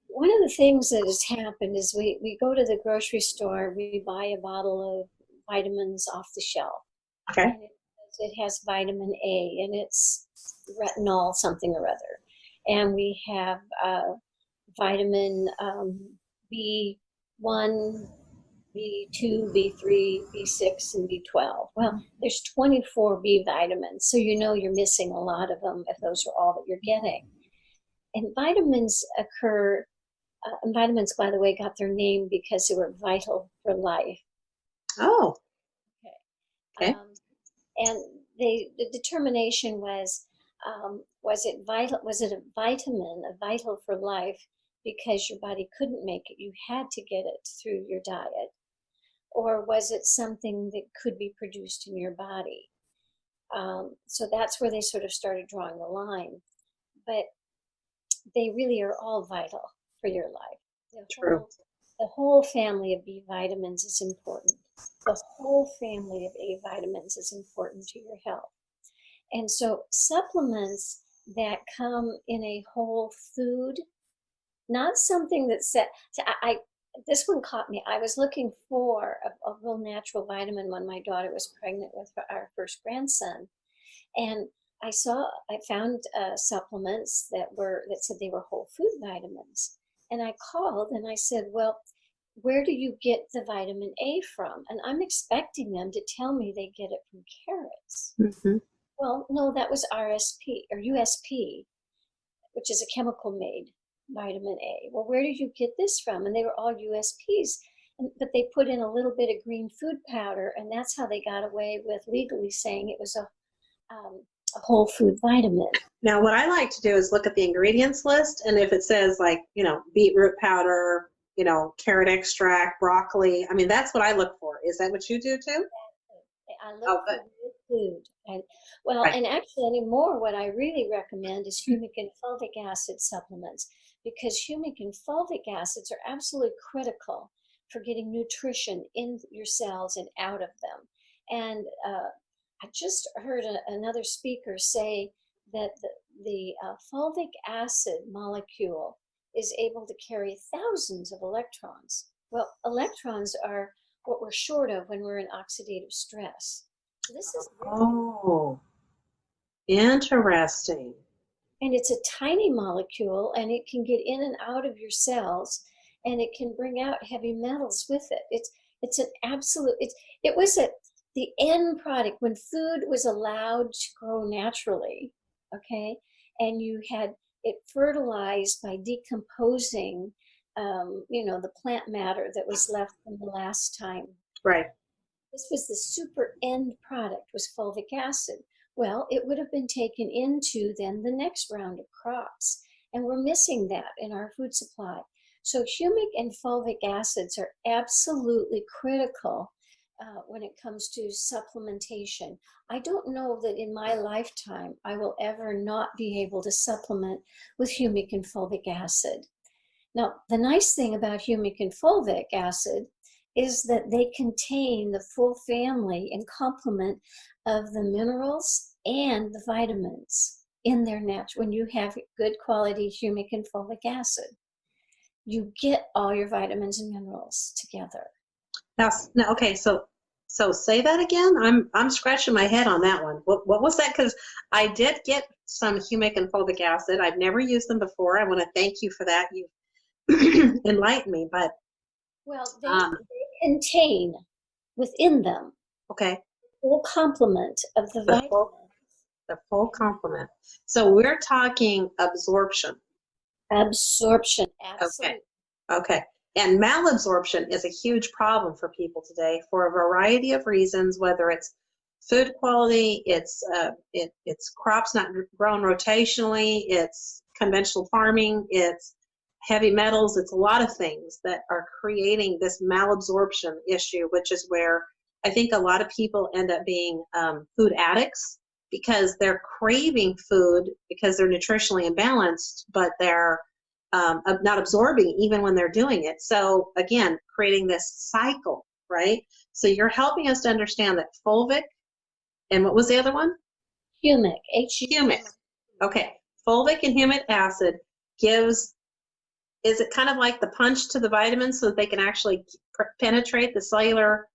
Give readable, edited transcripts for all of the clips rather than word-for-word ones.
one of the things that has happened is we go to the grocery store, we buy a bottle of vitamins off the shelf, Okay. and it has vitamin A, and it's retinol something or other. And we have vitamin B1, B2, B3, B6, and B12. Well, there's 24 B vitamins, so you know you're missing a lot of them if those are all that you're getting. And vitamins occur, and vitamins, by the way, got their name because they were vital for life. Oh, Okay. okay. And the determination was it vital? Was it a vitamin, a vital for life, because your body couldn't make it? You had to get it through your diet, or was it something that could be produced in your body? So that's where they sort of started drawing the line. But they really are all vital for your life. The True. whole, the whole family of B vitamins is important. The whole family of A vitamins is important to your health. And so supplements that come in a whole food, not something that's set. So this one caught me. I was looking for a real natural vitamin when my daughter was pregnant with our first grandson, and I found supplements that said they were whole food vitamins, and I called and I said, well, where do you get the vitamin A from? And I'm expecting them to tell me they get it from carrots. Hmm. Well, no, that was RSP or USP, which is a chemical made vitamin A. Well, where did you get this from? And they were all USPs. But they put in a little bit of green food powder, and that's how they got away with legally saying it was a whole food vitamin. Now, what I like to do is look at the ingredients list, and if it says like, beetroot powder, carrot extract, broccoli, I mean, that's what I look for. Is that what you do too? I look Oh, for good. real food. Well, Right. and actually anymore, what I really recommend is humic and fulvic acid supplements, because humic and fulvic acids are absolutely critical for getting nutrition in your cells and out of them. And I just heard another speaker say that the fulvic acid molecule is able to carry thousands of electrons. Well, electrons are what we're short of when we're in oxidative stress. So this is very important. Oh, interesting. And it's a tiny molecule, and it can get in and out of your cells, and it can bring out heavy metals with it. It's an absolute, it was the end product when food was allowed to grow naturally, okay, and you had it fertilized by decomposing, the plant matter that was left from the last time. Right. This was the super end product, was fulvic acid. Well, it would have been taken into then the next round of crops, and we're missing that in our food supply. So humic and fulvic acids are absolutely critical when it comes to supplementation. I don't know that in my lifetime I will ever not be able to supplement with humic and fulvic acid. Now, the nice thing about humic and fulvic acid is that they contain the full family and complement of the minerals and the vitamins in their natural. When you have good quality humic and fulvic acid, you get all your vitamins and minerals together. Now, okay, so say that again. I'm scratching my head on that one. What was that? Because I did get some humic and fulvic acid. I've never used them before. I want to thank you for that. You enlightened me. But Well, um, they contain within them okay, full complement of the the full vitamins. the full complement. So we're talking absorption. Absorption, Okay. absolutely. Okay. And malabsorption is a huge problem for people today for a variety of reasons, whether it's food quality, it's crops not grown rotationally, it's conventional farming, it's heavy metals, it's a lot of things that are creating this malabsorption issue, which is where I think a lot of people end up being food addicts because they're craving food because they're nutritionally imbalanced, but they're not absorbing even when they're doing it. So again, creating this cycle, right? So you're helping us to understand that fulvic and what was the other one? Humic, Humic. Humic. Okay, fulvic and humic acid gives is it kind of like the punch to the vitamins so that they can actually penetrate the cellular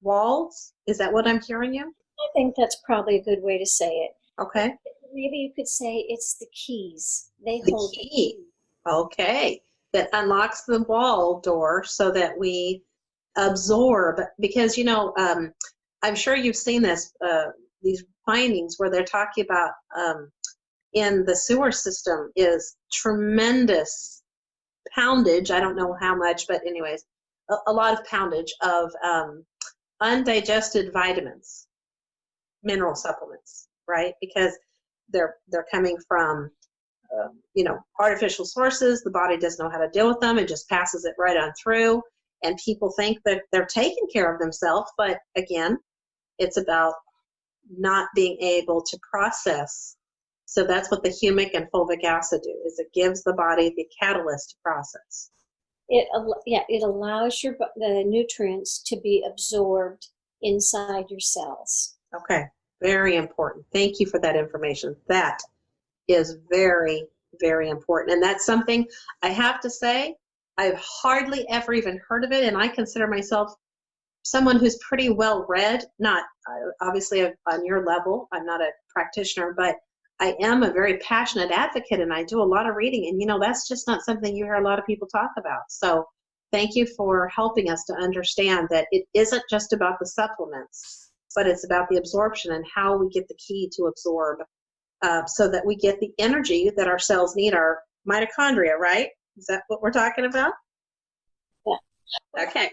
walls? Is that what I'm hearing you? I think that's probably a good way to say it. Okay. Maybe you could say it's the keys. They The hold the key. key. Okay. That unlocks the wall door so that we absorb, because, I'm sure you've seen this, these findings where they're talking about in the sewer system is tremendous poundage. I don't know how much, but anyways, a lot of poundage of undigested vitamins, mineral supplements, right? Because they're coming from artificial sources. The body doesn't know how to deal with them. It just passes it right on through. And people think that they're taking care of themselves. But again, it's about not being able to process. So that's what the humic and fulvic acid do, is it gives the body the catalyst to process. It allows the nutrients to be absorbed inside your cells. Okay, very important. Thank you for that information. That is very, very important. And that's something I have to say, I've hardly ever even heard of it. And I consider myself someone who's pretty well read, not obviously on your level. I'm not a practitioner, but I am a very passionate advocate and I do a lot of reading. And, that's just not something you hear a lot of people talk about. So thank you for helping us to understand that it isn't just about the supplements, but it's about the absorption and how we get the key to absorb so that we get the energy that our cells need, our mitochondria, right? Is that what we're talking about? Yeah. Okay.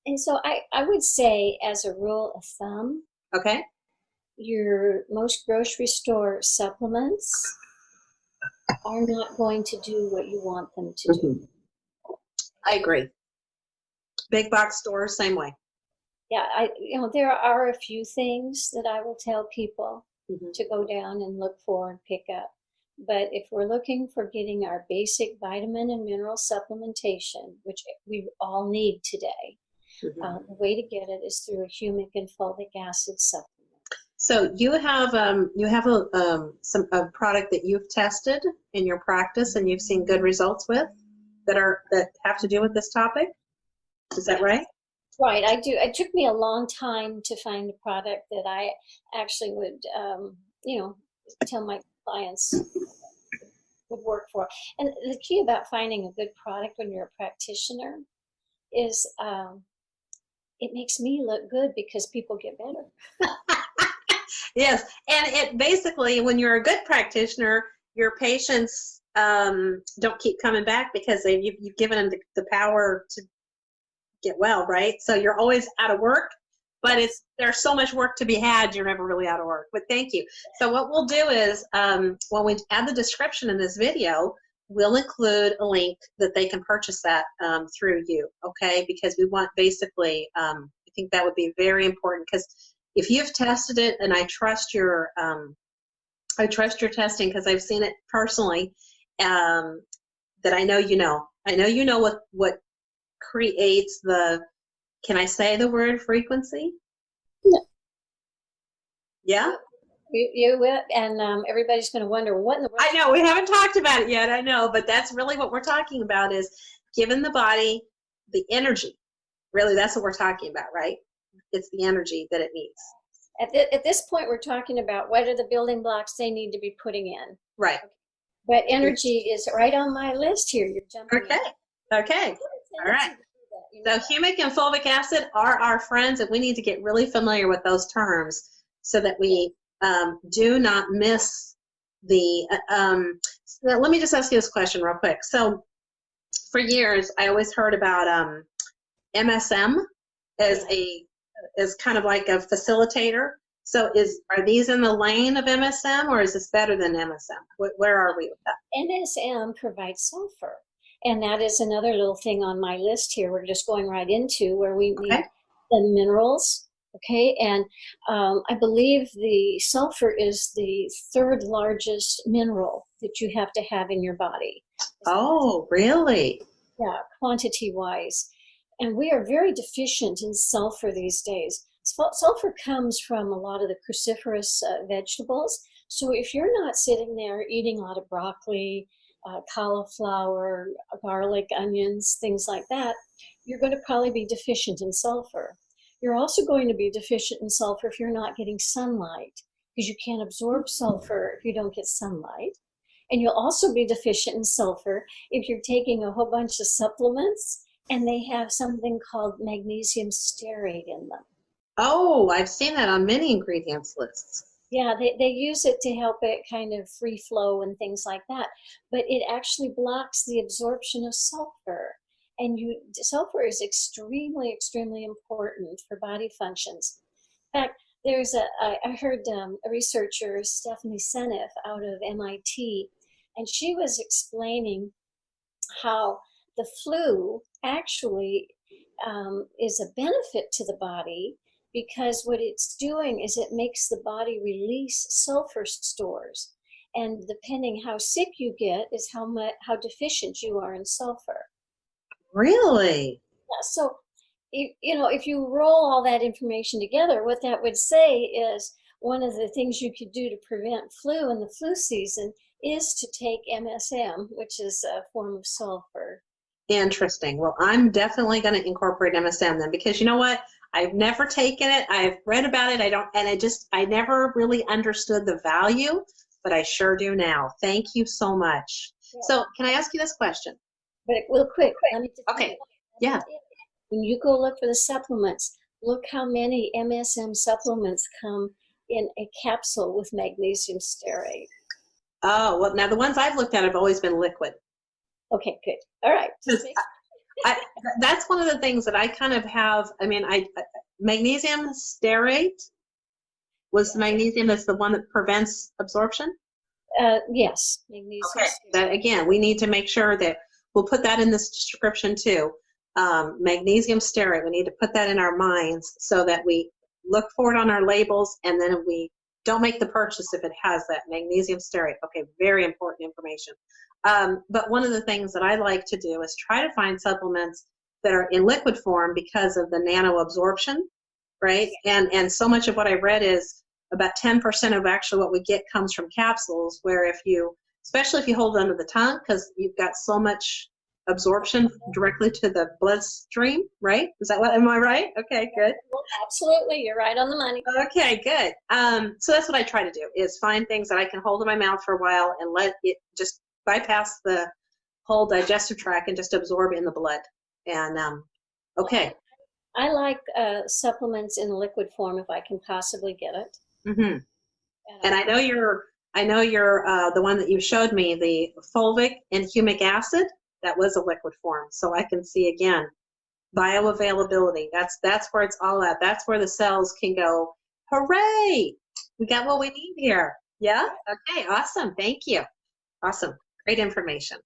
And so I would say, as a rule of thumb, okay, your most grocery store supplements are not going to do what you want them to do. I agree. Big box stores, same way. Yeah, there are a few things that I will tell people to go down and look for and pick up. But if we're looking for getting our basic vitamin and mineral supplementation, which we all need today, the way to get it is through a humic and fulvic acid supplement. So you have a product that you've tested in your practice and you've seen good results with that have to do with this topic. Is that right? Right, I do. It took me a long time to find a product that I actually would, tell my clients would work for. And the key about finding a good product when you're a practitioner is it makes me look good because people get better. Yes, and it basically, when you're a good practitioner, your patients don't keep coming back because you've given them the power to get well, right? So you're always out of work, but there's so much work to be had, you're never really out of work. But thank you. So what we'll do is when we add the description in this video, we'll include a link that they can purchase that through you, okay? Because we want basically, I think that would be very important, because if you've tested it, and I trust your testing because I've seen it personally, that I know you know what creates can I say the word frequency? No. Yeah? You will, and everybody's going to wonder what in the world. I know, we haven't talked about it yet, I know, but that's really what we're talking about, is giving the body the energy. Really, that's what we're talking about, right? It's the energy that it needs. At this point, we're talking about what are the building blocks they need to be putting in. Right. But energy is right on my list here. You're jumping in. Okay. All right. So humic and fulvic acid are our friends, and we need to get really familiar with those terms so that we do not miss the now, let me just ask you this question real quick. So for years, I always heard about MSM as kind of like a facilitator. So are these in the lane of MSM, or is this better than MSM? Where are we with that? MSM provides sulfur. And that is another little thing on my list here. We're just going right into where we need the minerals. Okay. And I believe the sulfur is the third largest mineral that you have to have in your body. Oh, really? Yeah, quantity wise. And we are very deficient in sulfur these days. Sulfur comes from a lot of the cruciferous vegetables. So if you're not sitting there eating a lot of broccoli, cauliflower, garlic, onions, things like that, you're going to probably be deficient in sulfur. You're also going to be deficient in sulfur if you're not getting sunlight, because you can't absorb sulfur if you don't get sunlight. And you'll also be deficient in sulfur if you're taking a whole bunch of supplements and they have something called magnesium stearate in them. Oh, I've seen that on many ingredients lists. Yeah, they use it to help it kind of free flow and things like that. But it actually blocks the absorption of sulfur. And sulfur is extremely, extremely important for body functions. In fact, I heard a researcher, Stephanie Seneff, out of MIT, and she was explaining how the flu actually is a benefit to the body, because what it's doing is it makes the body release sulfur stores. And depending how sick you get is how deficient you are in sulfur. Really? Yeah, so, if you roll all that information together, what that would say is one of the things you could do to prevent flu in the flu season is to take MSM, which is a form of sulfur. Interesting. Well, I'm definitely going to incorporate MSM then, because you know what? I've never taken it. I've read about it. I never really understood the value, but I sure do now. Thank you so much. Yeah. So can I ask you this question? But real quick, let me just Okay. Yeah. when you go look for the supplements, look how many MSM supplements come in a capsule with magnesium stearate. Oh, well, now the ones I've looked at have always been liquid. Okay, good. All right. That's one of the things that I kind of have. I mean, magnesium stearate was the magnesium that's the one that prevents absorption. Yes, magnesium. Okay. That again, we need to make sure that we'll put that in this description too. Magnesium stearate. We need to put that in our minds so that we look for it on our labels, and then we don't make the purchase if it has that magnesium stearate. Okay, very important information. But one of the things that I like to do is try to find supplements that are in liquid form because of the nano absorption, right? And so much of what I read is about 10% of actually what we get comes from capsules, where especially if you hold it under the tongue, because you've got so much absorption directly to the bloodstream, right? Am I right? Okay, good. Absolutely, you're right on the money. Okay, good. So that's what I try to do, is find things that I can hold in my mouth for a while and let it just bypass the whole digestive tract and just absorb in the blood. And okay. I like supplements in liquid form if I can possibly get it. Mm-hmm. And I know you're the one that you showed me, the fulvic and humic acid. That was a liquid form, so I can see again bioavailability. That's where it's all at. That's where the cells can go, hooray! We got what we need here. Yeah. Okay. Awesome. Thank you. Awesome. Great information.